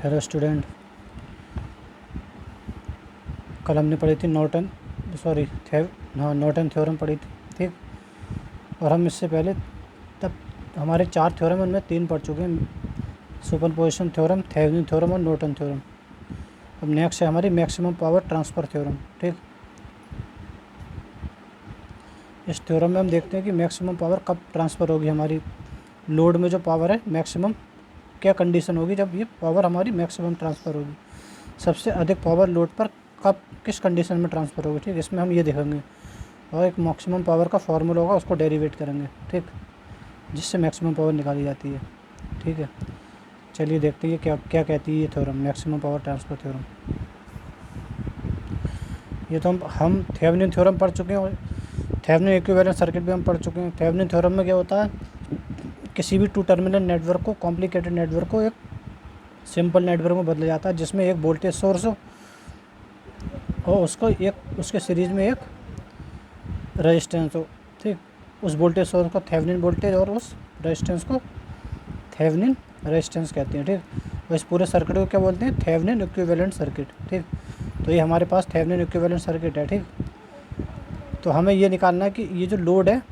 Hello student, कल हमने पढ़ी थी नॉर्टन थ्योरम पढ़ी थी, ठीक। और हम इससे पहले तब हमारे 4 थ्योरम उनमें 3 पढ़ चुके हैं, सुपरपोजिशन थ्योरम, थेवेनिन थ्योरम और नॉर्टन थ्योरम। अब नेक्स्ट है हमारी मैक्सिमम पावर ट्रांसफ़र थ्योरम, ठीक। इस थ्योरम में हम देखते हैं कि मैक्सिमम पावर कब ट्रांसफ़र होगी, हमारी लोड में जो पावर है मैक्सिमम क्या कंडीशन होगी जब ये पावर हमारी मैक्सिमम ट्रांसफ़र होगी। सबसे अधिक पावर लोड पर कब किस कंडीशन में ट्रांसफ़र होगी, ठीक। इसमें हम ये देखेंगे और एक मैक्सिमम पावर का फार्मूला होगा, उसको डेरिवेट करेंगे, ठीक, जिससे मैक्सिमम पावर निकाली जाती है, ठीक है। चलिए देखते हैं क्या क्या कहती है ये theorem, maximum power transfer theorem. ये तो हम थेवेनिन थ्योरम पढ़ चुके हैं और थेवेनिन इक्विवेलेंट सर्किट भी हम पढ़ चुके हैं। थेवेनिन थ्योरम में क्या होता है, किसी भी 2 टर्मिनल नेटवर्क को, कॉम्प्लिकेटेड नेटवर्क को एक सिंपल नेटवर्क में बदला जाता है, जिसमें एक वोल्टेज सोर्स हो और उसके सीरीज़ में एक रेजिस्टेंस हो, ठीक। उस वोल्टेज सोर्स को थेवेनिन वोल्टेज और उस रेजिस्टेंस को थेवेनिन रेजिस्टेंस कहते हैं, ठीक। और इस पूरे सर्किट को क्या बोलते हैं, थेवेनिन इक्विवेलेंट सर्किट, ठीक। तो ये हमारे पास थेवेनिन इक्विवेलेंट सर्किट है, ठीक। तो हमें ये निकालना है कि ये जो लोड है,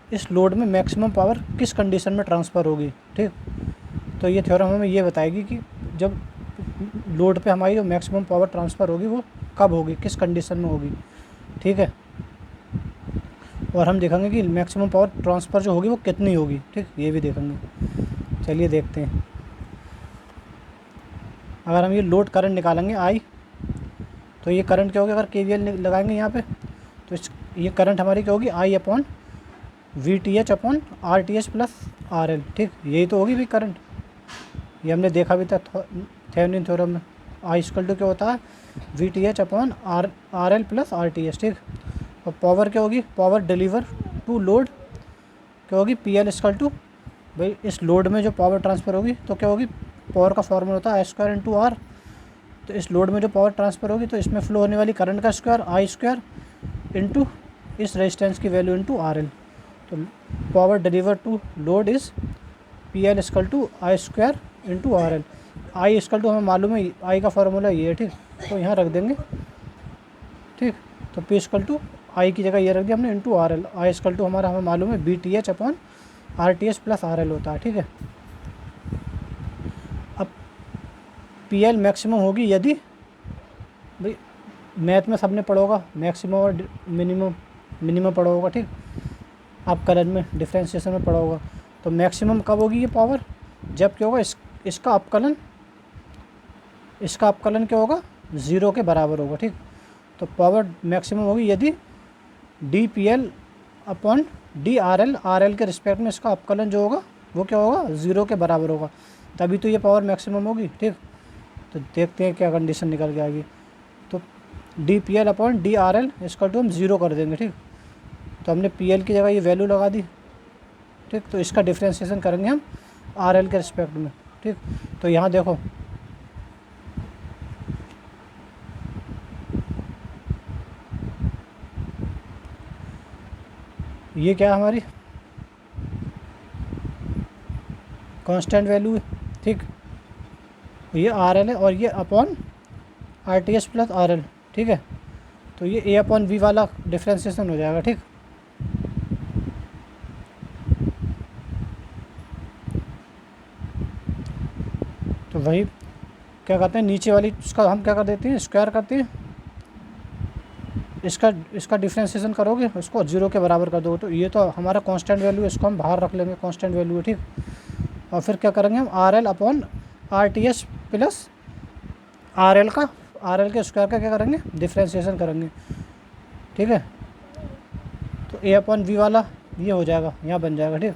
इस लोड में मैक्सिमम पावर किस कंडीशन में ट्रांसफ़र होगी, ठीक। तो ये थ्योरम हमें ये बताएगी कि जब लोड पे हमारी जो मैक्सिमम पावर ट्रांसफ़र होगी वो कब होगी, किस कंडीशन में होगी, ठीक है। और हम देखेंगे कि मैक्सिमम पावर ट्रांसफ़र जो होगी वो कितनी होगी, ठीक, ये भी देखेंगे। चलिए देखते हैं। अगर हम ये लोड करंट निकालेंगे आई, तो ये करंट क्या होगी, अगर केवीएल लगाएंगे यहाँ पे, तो ये करंट हमारी क्या होगी, I upon VTH upon RTH plus RL, ठीक। यही तो होगी भी करंट, ये हमने देखा भी था थेवेनिन थ्योरम में। आई इक्वल टू क्या होता है, VTH upon RL plus RTH, ठीक। और पावर क्या होगी, पावर डिलीवर टू लोड क्या होगी, PL इक्वल टू, भाई इस लोड में जो पावर ट्रांसफ़र होगी तो क्या होगी, पावर का फॉर्मूला होता है I² इंटू R। तो इस लोड में जो पावर ट्रांसफ़र होगी तो इसमें फ्लो होने वाली करंट का स्क्वायर I² इंटू इस रेजिस्टेंस की वैल्यू इंटू RL। तो power deliver to load is PL equal to I² into RL। I equal to हमें मालूम है, आई का फार्मूला ये है, ठीक। तो यहाँ रख देंगे, ठीक। तो P इक्वल टू आई की जगह ये रख दिया हमने into RL। I equal to हमारा हमें मालूम है VTH upon RTH plus RL होता है, ठीक है। अब PL मैक्सिमम होगी यदि, भाई मैथ में सबने पढ़ा होगा मैक्सिमम और मिनिमम पढ़ा होगा, ठीक। आप करंट में डिफ्रेंशिएशन में पढ़ा होगा। तो मैक्सिमम कब होगी ये पावर, जब क्या होगा, इसका अपकलन क्या होगा, 0 के बराबर होगा, ठीक। तो पावर मैक्सिमम होगी यदि DPL अपॉन DRL, RL के रिस्पेक्ट में इसका अपकलन जो होगा वो क्या होगा, 0 के बराबर होगा, तभी तो ये पावर मैक्सिमम होगी, ठीक। तो देखते हैं क्या कंडीशन निकल के आएगी। तो DPL अपॉन DRL इसका टू हम 0 कर देंगे, ठीक। तो हमने PL की जगह ये वैल्यू लगा दी, ठीक। तो इसका डिफ्रेंशिएशन करेंगे हम RL के रिस्पेक्ट में, ठीक। तो यहाँ देखो ये क्या है, हमारी कांस्टेंट वैल्यू है, ठीक। ये RL है और ये अपॉन RTH प्लस RL, ठीक है। तो ये A अपॉन V वाला डिफ्रेंशिएशन हो जाएगा, ठीक। तो वही क्या करते हैं, नीचे वाली उसका हम क्या कर देते हैं, स्क्वायर करते हैं, इसका डिफ्रेंशिएशन करोगे उसको 0 के बराबर कर दोगे। तो ये तो हमारा कांस्टेंट वैल्यू है, इसको हम बाहर रख लेंगे, कांस्टेंट वैल्यू है, ठीक। और फिर क्या करेंगे हम RL upon RTH plus RL के स्क्वायर का क्या करेंगे, डिफ्रेंशिएशन करेंगे, ठीक है। तो A अपॉन V वाला ये हो जाएगा, यहाँ बन जाएगा, ठीक।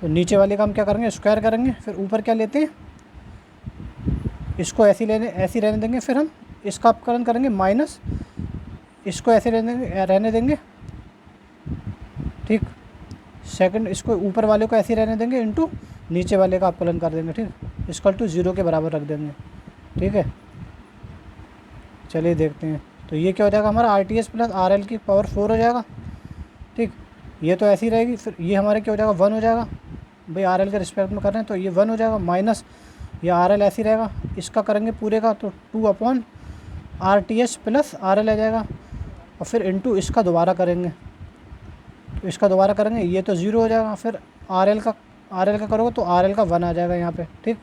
तो नीचे वाले का हम क्या करेंगे, स्क्वायर करेंगे, फिर ऊपर क्या लेते हैं, इसको ऐसे रहने देंगे, फिर हम इसका अपकलन करेंगे माइनस, इसको ऐसे रहने देंगे, ठीक। सेकंड इसको ऊपर वाले को ऐसे रहने देंगे इंटू नीचे वाले का अपकलन कर देंगे, ठीक। इक्वल टू 0 के बराबर रख देंगे, ठीक है। चलिए देखते हैं। तो ये क्या हो जाएगा, हमारा RTH प्लस RL की पावर 4 हो जाएगा, ठीक। ये तो ऐसी रहेगी, फिर ये हमारे क्या हो जाएगा 1 हो जाएगा, भाई आर एल के रिस्पेक्ट में कर रहे हैं तो ये 1 हो जाएगा, माइनस ये आर एल ऐसी रहेगा, इसका करेंगे पूरे का तो 2 R T H plus R L आ जाएगा, और फिर इंटू इसका दोबारा करेंगे, तो इसका दोबारा करेंगे ये तो 0 हो जाएगा, फिर आर एल का करोगे तो आर एल का 1 आ जाएगा यहाँ पे, ठीक।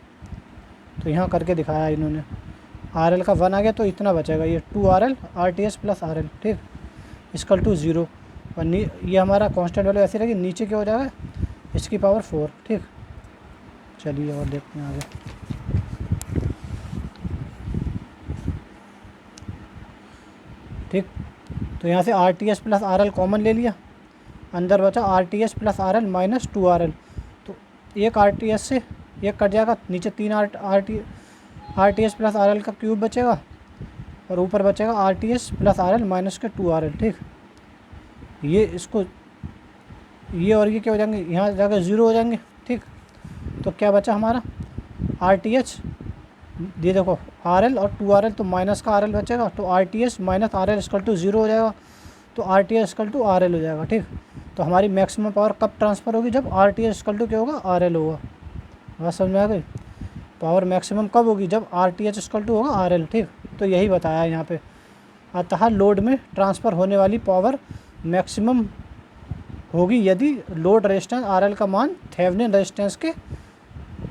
तो यहाँ करके दिखाया इन्होंने, आर एल का 1 आ गया तो इतना बचेगा ये 2 R L R T H plus R L, ठीक, इसकल टू 0, और ये हमारा कांस्टेंट वैल्यू ऐसी रहेगी, नीचे क्या हो जाएगा इसकी पावर 4, ठीक। चलिए और देखते हैं आगे। ठीक, तो यहाँ से are T H plus R L common ले लिया, अंदर बचा are T H plus R L minus 2 R L, तो एक आर टी एच से एक कट जाएगा, नीचे 3 are T H plus R L का क्यूब बचेगा, और ऊपर बचेगा are T H plus R L minus के 2 आर एल, ठीक। ये इसको ये और ये क्या हो जाएंगे, यहाँ जाकर 0 हो जाएंगे, ठीक। तो क्या बचा हमारा आर टी एच, ये देखो आर एल और 2 आर एल, तो माइनस का आर एल बचेगा, तो R T H minus R L equal to 0 हो जाएगा, तो R T H equal to R L हो जाएगा, ठीक। तो हमारी मैक्सिमम पावर कब ट्रांसफ़र होगी, जब R T H equal to क्या होगा आर एल होगा, बात समझ में आ गई। पावर मैक्सिमम कब होगी, जब R T H equal to होगा आर एल, ठीक। तो यही बताया यहाँ पे, अतः लोड में ट्रांसफ़र होने वाली पावर मैक्सिमम होगी यदि लोड रेजिस्टेंस आर एल का मान थेवेनिन रेजिस्टेंस के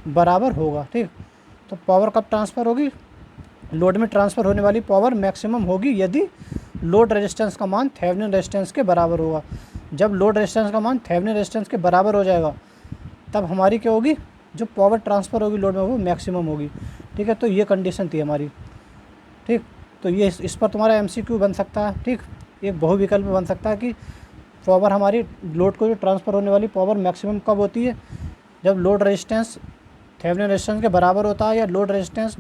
बराबर होगा, ठीक। तो पावर कब ट्रांसफ़र होगी, लोड में ट्रांसफ़र होने वाली पावर मैक्सिमम होगी यदि लोड रेजिस्टेंस का मान थेवेनिन रेजिस्टेंस के बराबर होगा। जब लोड रेजिस्टेंस का मान थेवेनिन रेजिस्टेंस के बराबर हो जाएगा तब हमारी क्या होगी, जो पावर ट्रांसफ़र होगी लोड में वो मैक्सिमम होगी, ठीक है। तो ये कंडीशन थी हमारी, ठीक। तो ये इस पर तुम्हारा एमसीक्यू बन सकता है, ठीक। एक बहुविकल्प बन सकता है कि पावर हमारी लोड को जो ट्रांसफ़र होने वाली पावर मैक्सिमम कब होती है, जब लोड रेजिस्टेंस थेवेनिन रेजिस्टेंस के बराबर होता है, या लोड रेजिस्टेंस,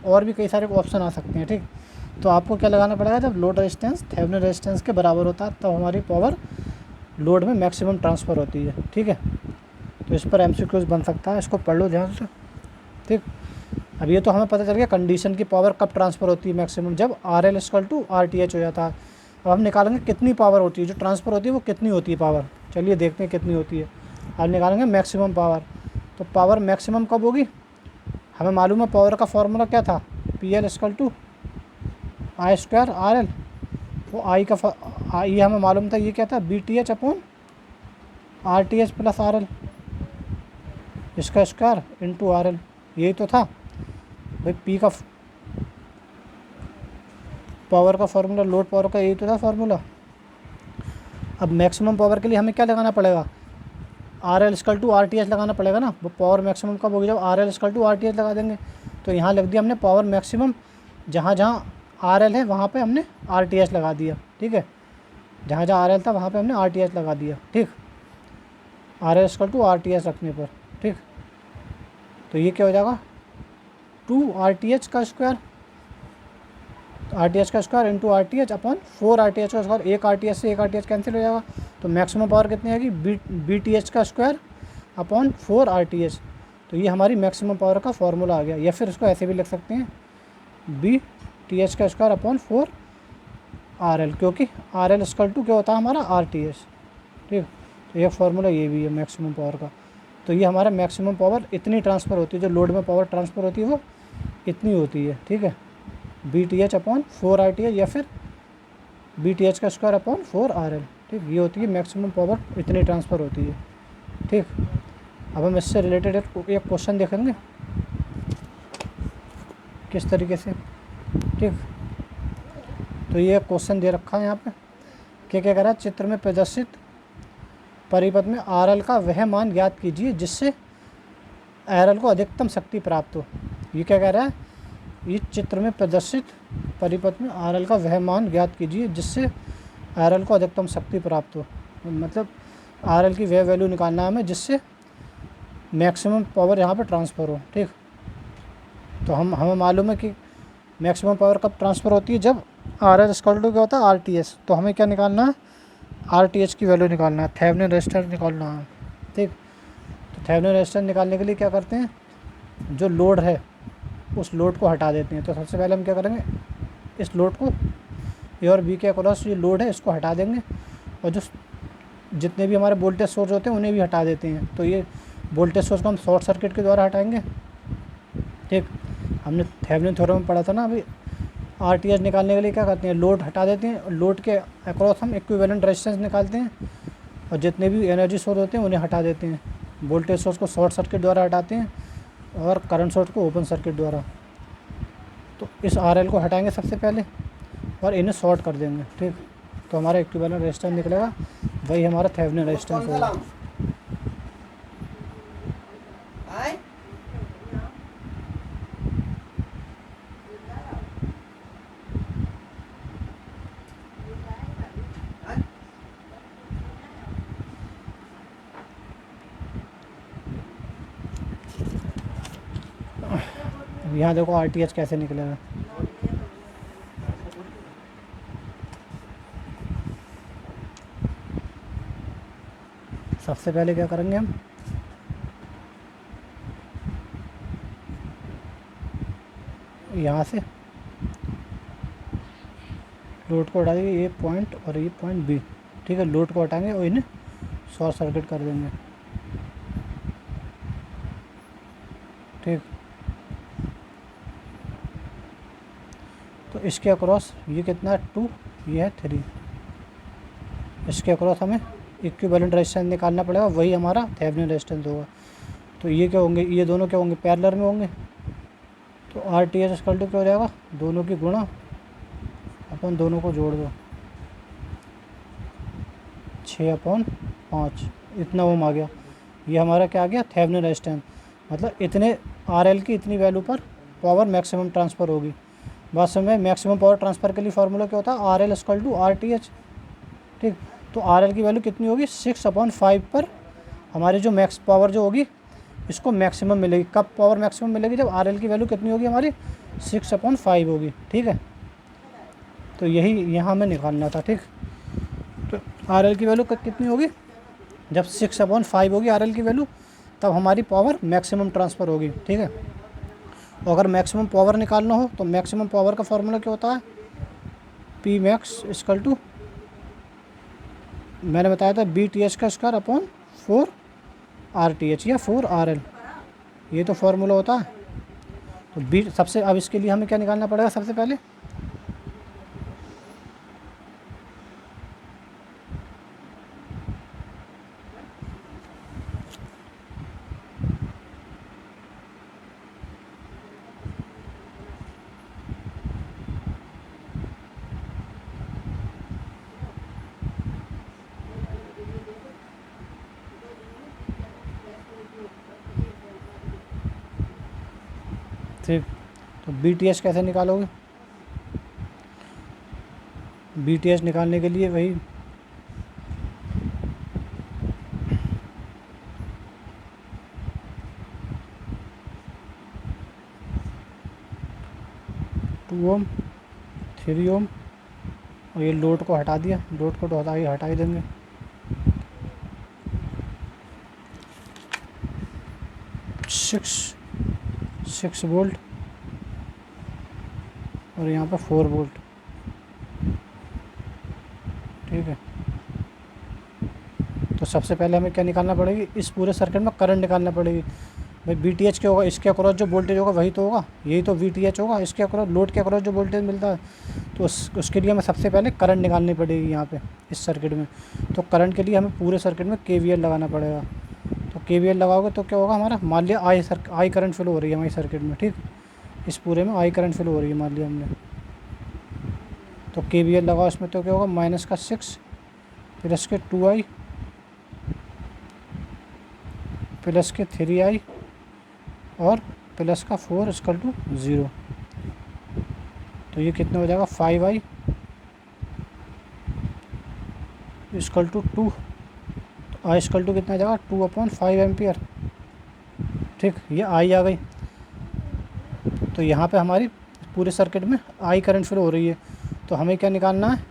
और भी कई सारे ऑप्शन आ सकते हैं, ठीक। तो आपको क्या लगाना पड़ेगा, जब लोड रेजिस्टेंस थेवेनिन रेजिस्टेंस के बराबर होता है तब हमारी पावर लोड में मैक्सिमम ट्रांसफ़र होती है, ठीक है। तो इस पर एमसीक्यूज बन सकता है, इसको पढ़ लो ध्यान से, ठीक। अब ये तो हमें पता चल गया कंडीशन की पावर कब ट्रांसफ़र होती है मैक्सिमम, जब R L equal to R T H हो जाता है। अब हम निकालेंगे कितनी पावर होती है, जो ट्रांसफ़र होती है वो कितनी होती है पावर, चलिए देखते हैं कितनी होती है। अब निकालेंगे मैक्सिमम पावर, तो पावर मैक्सिमम कब होगी, हमें मालूम है पावर का फॉर्मूला क्या था, P L equal to I square R L, वो आई का ये हमें मालूम था, ये क्या था B T H upon R T H plus R L, इसका स्क्वायर इंटू आर एल, यही तो था भाई पी का पावर का फार्मूला, लोड पावर का यही तो था फार्मूला। अब मैक्सिमम पावर के लिए हमें क्या लगाना पड़ेगा, R L equal to R T H लगाना पड़ेगा ना, वो पावर मैक्सिमम कब होगी, जब R L equal to R T H लगा देंगे। तो यहाँ लग दिया हमने पावर मैक्सिमम, जहाँ जहाँ आर एल है वहाँ पे हमने आर टी एच लगा दिया, ठीक है। जहाँ जहाँ आर एल था वहाँ पे हमने आर टी एच लगा दिया, ठीक, R L equal to R T H रखने पर, ठीक। तो ये क्या हो जाएगा 2 आर टी एच का स्क्वायर, आर टी एच का square into R T H upon 4 R T H का स्क्वायर, एक आर टी एच से एक आर टी एच कैंसिल हो जाएगा, तो मैक्सिमम पावर कितनी आएगी बी टी एच का square upon 4 R T H. तो ये हमारी मैक्सिमम पावर का फार्मूला आ गया, या फिर इसको ऐसे भी लिख सकते हैं बी टी एच का स्क्वायर अपॉन 4 आर एल, क्योंकि आर एल इक्वल टू क्या होता है हमारा आर टी एच, ठीक। तो ये फार्मूला ये भी है मैक्सिमम पावर का। तो ये हमारा मैक्सिमम पावर इतनी ट्रांसफ़र होती है, जो लोड में पावर ट्रांसफ़र होती है वो इतनी होती है, ठीक है, B T H upon 4 R T H, या फिर बी टी एच का स्क्वायर अपॉन 4 आर एल, ठीक। ये होती है मैक्सिमम पावर, इतनी ट्रांसफ़र होती है, ठीक। अब हम इससे रिलेटेड एक क्वेश्चन देखेंगे किस तरीके से, ठीक। तो ये क्वेश्चन दे रखा है यहाँ पे, क्या क्या कह रहा है, चित्र में प्रदर्शित परिपथ में आर एल का वह मान ज्ञात कीजिए जिससे आर एल को अधिकतम शक्ति प्राप्त हो। ये क्या कह रहा है, ये चित्र में प्रदर्शित परिपथ में आर एल का वह मान ज्ञात कीजिए जिससे आर एल को अधिकतम शक्ति प्राप्त हो, मतलब आर एल की वह वैल्यू निकालना है हमें जिससे मैक्सिमम पावर यहाँ पे ट्रांसफ़र हो, ठीक। तो हमें मालूम है कि मैक्सिमम पावर कब ट्रांसफ़र होती है, जब आर एल इक्वल टू क्या होता है आर टी एच। तो हमें क्या निकालना है, आर टी एच की वैल्यू निकालना है, थेवेनिन रेजिस्टेंस निकालना है, ठीक। तो थेवेनिन रेजिस्टेंस निकालने के लिए क्या करते हैं, जो लोड है उस लोड को हटा देते हैं। तो सबसे पहले हम क्या करेंगे, इस लोड को ए और बी के अक्रॉस ये लोड है इसको हटा देंगे, और जो जितने भी हमारे वोल्टेज सोर्स होते हैं उन्हें भी हटा देते हैं। तो ये वोल्टेज सोर्स को हम शॉर्ट सर्किट के द्वारा हटाएंगे। ठीक, हमने थेवेनिन थ्योरम में पढ़ा था ना अभी, आरटीएच निकालने के लिए क्या करते हैं, लोड हटा देते हैं और लोड के अक्रॉस हम इक्विवेलेंट रेजिस्टेंस निकालते हैं और जितने भी एनर्जी सोर्स होते हैं उन्हें हटा देते हैं। वोल्टेज सोर्स को शॉर्ट सर्किट द्वारा हटाते हैं और करंट सोर्स को ओपन सर्किट द्वारा। तो इस आरएल को हटाएंगे सबसे पहले और इन्हें शॉर्ट कर देंगे। ठीक, तो हमारा इक्विवेलेंट रेजिस्टेंस निकलेगा, वही हमारा थेवेनिन रेजिस्टेंस होगा। यहाँ देखो आरटीएच कैसे निकलेगा। सबसे पहले क्या करेंगे हम, यहाँ से लोड को हटा देंगे, ये पॉइंट और ये पॉइंट बी। ठीक है, लोड को हटाएंगे और इन्हें शॉर्ट सर्किट कर देंगे। ठीक, तो इसके अक्रॉस ये कितना है 2, ये है 3। इसके अक्रॉस हमें इक्विवेलेंट रेजिस्टेंस निकालना पड़ेगा, वही हमारा थेवेनिन रेजिस्टेंस होगा। तो ये क्या होंगे, ये दोनों क्या होंगे, पैरेलल में होंगे। तो R T H equal to क्या हो जाएगा, दोनों की गुणा अपन दोनों को जोड़ दो, 6/5 इतना ओम आ गया। ये हमारा क्या आ गया, थेवेनिन रेजिस्टेंस। मतलब इतने आरएल की इतनी वैल्यू पर पावर मैक्सिमम ट्रांसफ़र होगी। वास्तव में मैक्सिमम पावर ट्रांसफ़र के लिए फार्मूला क्या होता है, R L equal to R T H. ठीक, तो आर एल की वैल्यू कितनी होगी, 6/5 पर हमारी जो मैक्स पावर जो होगी इसको मैक्सिमम मिलेगी। कब पावर मैक्सिमम मिलेगी, जब आर एल की वैल्यू कितनी होगी हमारी 6/5 होगी। ठीक है, तो यही यहाँ हमें निकालना था। ठीक, तो आर एल की वैल्यू कितनी होगी, जब 6/5 होगी आर एल की वैल्यू, तब हमारी पावर मैक्सिमम ट्रांसफ़र होगी। ठीक है, और अगर मैक्सिमम पावर निकालना हो तो मैक्सिमम पावर का फार्मूला क्या होता है, पी मैक्स इक्वल टू, मैंने बताया था बी टी एच का square upon 4 R T H या 4 आर एल, ये तो फार्मूला होता है। तो बी सबसे, अब इसके लिए हमें क्या निकालना पड़ेगा सबसे पहले, ठीक, तो बी टी एच कैसे निकालोगे, बी टी एच निकालने के लिए वही टू ओम 3 ओम और ये लोड को हटा दिया, लोड को तो हटा ही देंगे। सिक्स वोल्ट और यहाँ पर 4 वोल्ट। ठीक है, तो सबसे पहले हमें क्या निकालना पड़ेगी, इस पूरे सर्किट में करंट निकालना पड़ेगी। भाई वी टी एच क्या होगा, इसके अक्रॉस जो वोल्टेज होगा वही तो होगा, यही तो वी टी एच होगा। इसके अक्रॉस, लोड के अक्रॉस जो वोल्टेज मिलता है, तो उसके लिए हमें सबसे पहले करंट निकालनी पड़ेगी यहाँ पे इस सर्किट में। तो करंट के लिए हमें पूरे सर्किट में KVL लगाना पड़ेगा। तो KVL लगाओगे तो क्या होगा हमारा, मान लिया आई करंट फ्लो हो रही है हमारी सर्किट में। ठीक, इस पूरे में आई करंट फ्लो हो रही है मान लिया हमने, तो KVL लगाओ इसमें, तो क्या होगा, -6 प्लस के 2i प्लस के 3i और प्लस का 4 इक्वल टू 0। तो ये कितना हो जाएगा, 5i इक्वल टू 2। तो आई इक्वल टू कितना आ जाएगा, 2/5 एम्पियर। ठीक, ये आई आ गई। तो यहाँ पे हमारी पूरे सर्किट में आई करंट फ्लो हो रही है। तो हमें क्या निकालना है,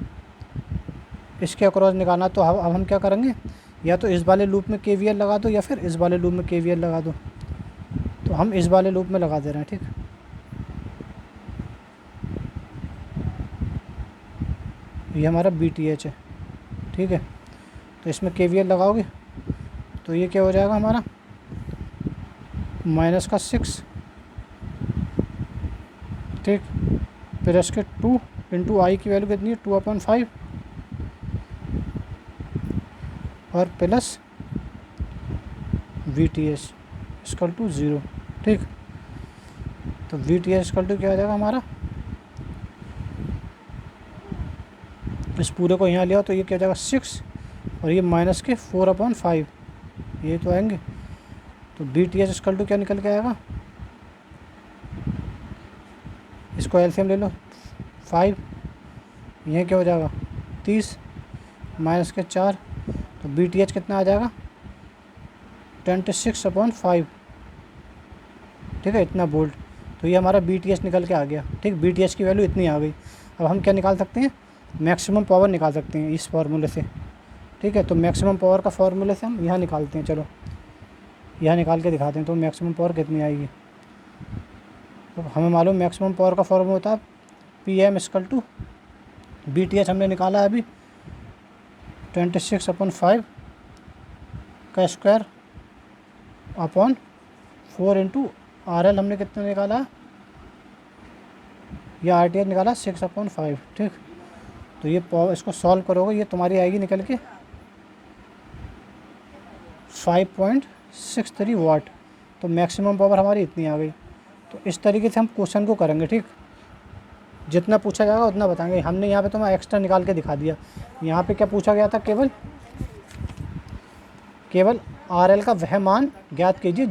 इसके अक्रॉस निकालना। तो अब हम क्या करेंगे, या तो इस वाले लूप में KVL लगा दो या फिर इस वाले लूप में KVL लगा दो। तो हम इस वाले लूप में लगा दे रहे हैं। ठीक, ये हमारा BTH है। ठीक है, तो इसमें KVL लगाओगे तो ये क्या हो जाएगा हमारा -6, ठीक, प्लस के 2 इंटू आई की वैल्यू कितनी है 2/5 और प्लस VTH इक्वल टू 0, ठीक। तो VTH इक्वल टू क्या आ जाएगा हमारा, इस पूरे को यहाँ लिया तो ये क्या हो जाएगा 6 और ये माइनस के 4/5, ये तो आएंगे। तो VTH इक्वल टू क्या निकल के आएगा, इसको एलसीएम ले लो 5, ये क्या हो जाएगा 30 माइनस के 4, तो VTH कितना आ जाएगा 26/5, ठीक है, इतना वोल्ट। तो ये हमारा VTH निकल के आ गया, ठीक। VTH की वैल्यू इतनी आ गई। अब हम क्या निकाल सकते हैं, मैक्सिमम पावर निकाल सकते हैं इस फार्मूले से, ठीक है। तो मैक्सिमम पावर का फार्मूले से हम यहाँ निकालते हैं, चलो यहाँ निकाल के दिखाते हैं। तो मैक्सिमम पावर कितनी आएगी, तो हमें मालूम मैक्सिमम पावर का फार्मूला होता है PM इक्वल टू VTH हमने निकाला है अभी 26/5 का स्क्वायर अपॉन 4 इंटू RL हमने कितना निकाला, या RTH निकाला 6/5, ठीक। तो ये पावर इसको सॉल्व करोगे ये तुम्हारी आएगी निकल के 5.63 वाट। तो मैक्सिमम पावर हमारी इतनी आ गई। तो इस तरीके से हम क्वेश्चन को करेंगे, ठीक। जितना पूछा जाएगा उतना बताएंगे। हमने यहाँ पे तो मैं एक्स्ट्रा निकाल के दिखा दिया। यहाँ पे क्या पूछा गया था, केवल RL का वह मान ज्ञात कीजिए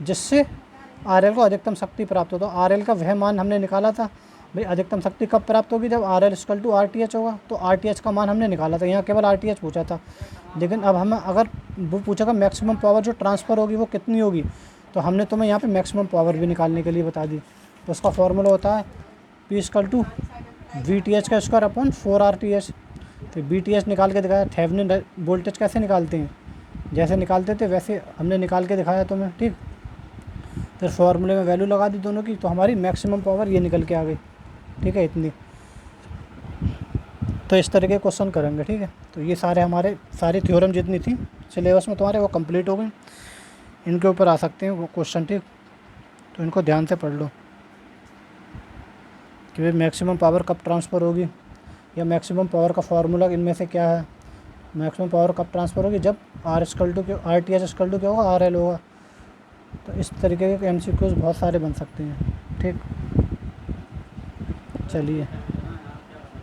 जिससे RL को अधिकतम शक्ति प्राप्त हो। तो RL का वह मान हमने निकाला था। भाई अधिकतम शक्ति कब प्राप्त होगी, जब RL इक्वल टू RTH होगा। तो RTH का मान हमने निकाला था, यहाँ केवल RTH पूछा था। लेकिन अब हमें अगर वो पूछेगा मैक्सिमम पावर जो ट्रांसफ़र होगी वो कितनी होगी, तो हमने तुम्हें यहाँ पे मैक्सिमम पावर भी निकालने के लिए बता दी। तो उसका फॉर्मूला होता है P इक्वल टू VTH का स्क्वायर अपॉन 4RTH। फिर VTH निकाल के दिखाया। थेवेनिन वोल्टेज कैसे निकालते हैं, जैसे निकालते थे वैसे हमने निकाल के दिखाया तुम्हें, ठीक। फिर फॉर्मूले में वैल्यू लगा दी दोनों की, तो हमारी मैक्सिमम पावर ये निकल के आ गई, ठीक है, इतनी। तो इस तरह के क्वेश्चन करेंगे, ठीक है। तो ये सारी थ्योरम जितनी थी सिलेबस में तुम्हारे वो कंप्लीट हो गई। इनके ऊपर आ सकते हैं वो क्वेश्चन, ठीक। तो इनको ध्यान से पढ़ लो कि भाई मैक्सिमम पावर कब ट्रांसफ़र होगी, या मैक्सिमम पावर का फार्मूला इनमें से क्या है। मैक्सिमम पावर कब ट्रांसफ़र होगी, जब RTH इक्वल टू क्या होगा, RL होगा। तो इस तरीके के MCQs बहुत सारे बन सकते हैं, ठीक। चलिए।